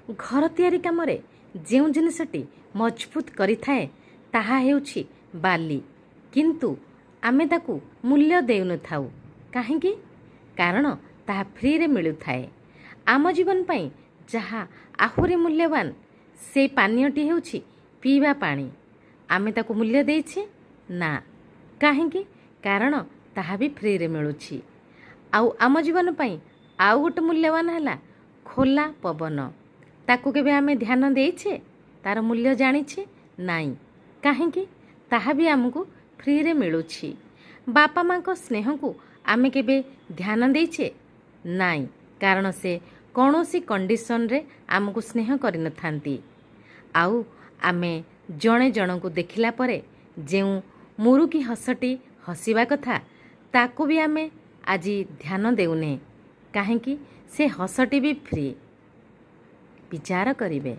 घर तैयारी काम जो जिनसटी मजबूत करिथाए ताहा हेउछि बाली, किंतु आमे ताकू मूल्य देउन थाउ काहेकि कारण ताहा फ्री रे मिलु थाए। आम जीवन पई जहा आहुरी मूल्यवान से पानीयटी हेउछि पीवा पानी। आमे ताकू मूल्य देइछे ना काहेकि कारण ताहा भी फ्री रे मिलुछि। आउ आम जीवन पई आउ गोटे मूल्यवान हैला खोला पवन। ताकू केबे आमे ध्यान देइछे तार मूल्य जानिछे नाई काहेकि ताहा भी आमको फ्री रे मिलुछि। बापा माँ को स्नेह को आमे केबे ध्यान देइछे नाई कारण से कौनसी कंडीशन रे आमको स्नेह करि न थांती। आउ आमे जणे जनको देखिला परे जेउ मुरुकी हसटी हसिबा कथा ताकू भी आमे आजी ध्यान देउने काहेकि से हसटी भी फ्री। विचार करिवे।